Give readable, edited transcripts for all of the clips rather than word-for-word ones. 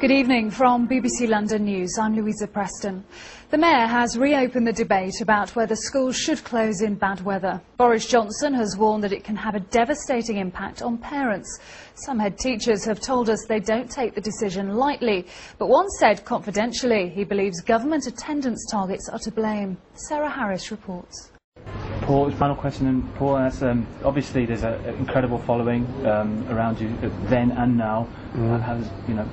Good evening from BBC London News. I'm Louisa Preston. The Mayor has reopened the debate about whether schools should close in bad weather. Boris Johnson has warned that it can have a devastating impact on parents. Some head teachers have told us they don't take the decision lightly, but one said confidentially he believes government attendance targets are to blame. Sarah Harris reports. Paul, final question, and Paul asks, obviously there's an incredible following around you then and now.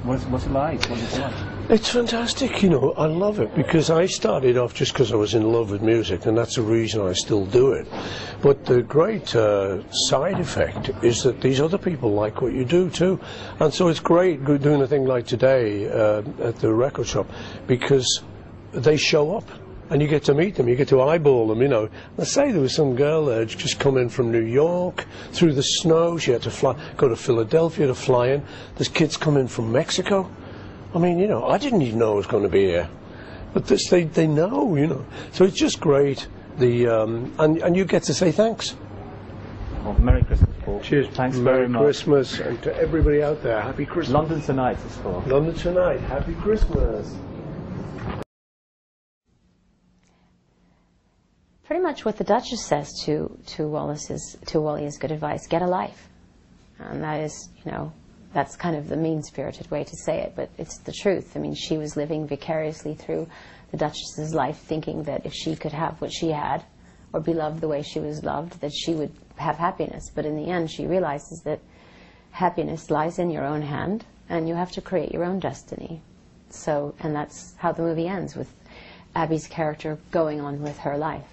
What's it like? What is it like? It's fantastic, you know, I love it, because I started off just because I was in love with music, and that's the reason I still do it. But the great side effect is that these other people like what you do too. And so it's great doing a thing like today at the record shop, because they show up. And you get to meet them, you get to eyeball them, you know. Let's say there was some girl there just come in from New York, through the snow, she had to go to Philadelphia to fly in. There's kids coming from Mexico. I mean, you know, I didn't even know I was going to be here. But this, they know, you know. So it's just great, and you get to say thanks. Well, Merry Christmas, Paul. Cheers. Thanks very much. Merry Christmas, and to everybody out there, Happy Christmas. London tonight is for. London tonight, Happy Christmas. Pretty much what the Duchess says to Wally is good advice. Get a life. And that is, you know, that's kind of the mean-spirited way to say it, but it's the truth. I mean, she was living vicariously through the Duchess's life, thinking that if she could have what she had, or be loved the way she was loved, that she would have happiness. But in the end, she realizes that happiness lies in your own hand, and you have to create your own destiny. So, and that's how the movie ends, with Abby's character going on with her life.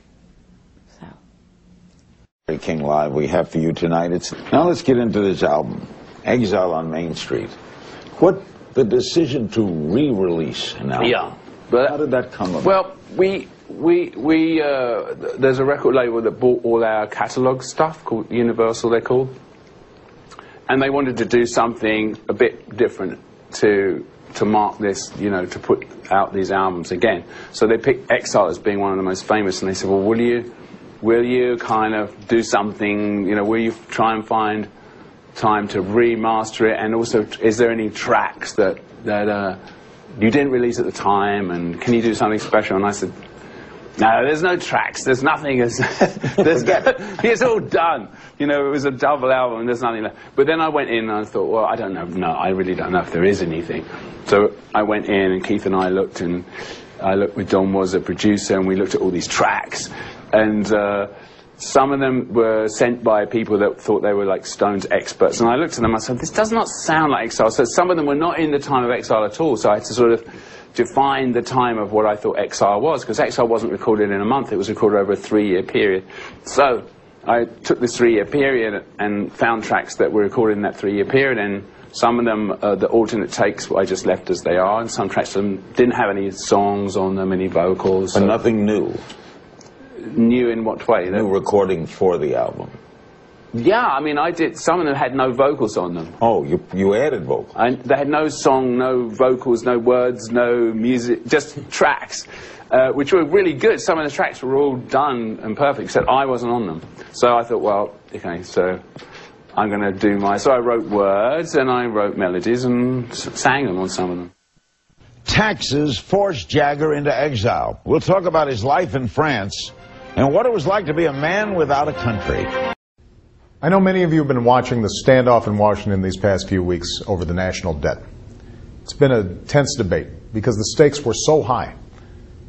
King Live we have for you tonight. Now let's get into this album, Exile on Main Street. What the decision to re-release an album? Yeah, but how did that come about? Well, there's a record label that bought all our catalogue stuff called Universal, they're called, and they wanted to do something a bit different to mark this, you know, to put out these albums again. So they picked Exile as being one of the most famous, and they said, well, will you kind of do something, you know, will you try and find time to remaster it, and also is there any tracks that you didn't release at the time, and can you do something special? And I said, no, there's no tracks, there's nothing, it's all done. You know, it was a double album, there's nothing left. But then I went in and I thought, well, I don't know, no, I really don't know if there is anything. So I went in and Keith and I looked, and I looked with Don was a producer, and we looked at all these tracks. And some of them were sent by people that thought they were like Stones experts. And I looked at them and I said, this does not sound like Exile. So some of them were not in the time of Exile at all. So I had to sort of define the time of what I thought Exile was, because Exile wasn't recorded in a month. It was recorded over a 3-year period. So I took this 3-year period and found tracks that were recorded in that 3-year period. And some of them, the alternate takes, I just left as they are. And some tracks didn't have any songs on them, any vocals. And nothing new? New in what way? New recording for the album. Yeah, I mean, I did. Some of them had no vocals on them. Oh, you added vocals. And they had no song, no vocals, no words, no music, just tracks, which were really good. Some of the tracks were all done and perfect, except I wasn't on them. So I thought, well, okay, so I'm going to do so I wrote words and I wrote melodies and sang them on some of them. Taxes forced Jagger into exile. We'll talk about his life in France and what it was like to be a man without a country. I know many of you have been watching the standoff in Washington these past few weeks over the national debt. It's been a tense debate because the stakes were so high.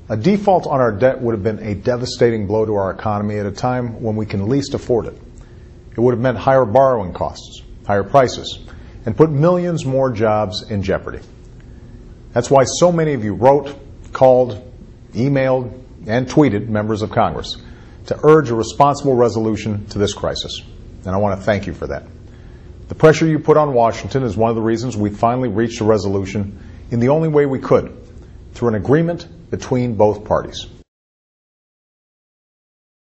A default on our debt would have been a devastating blow to our economy at a time when we can least afford it. It would have meant higher borrowing costs, higher prices, and put millions more jobs in jeopardy. That's why so many of you wrote, called, emailed, and tweeted members of Congress to urge a responsible resolution to this crisis. And I want to thank you for that. The pressure you put on Washington is one of the reasons we finally reached a resolution in the only way we could, through an agreement between both parties.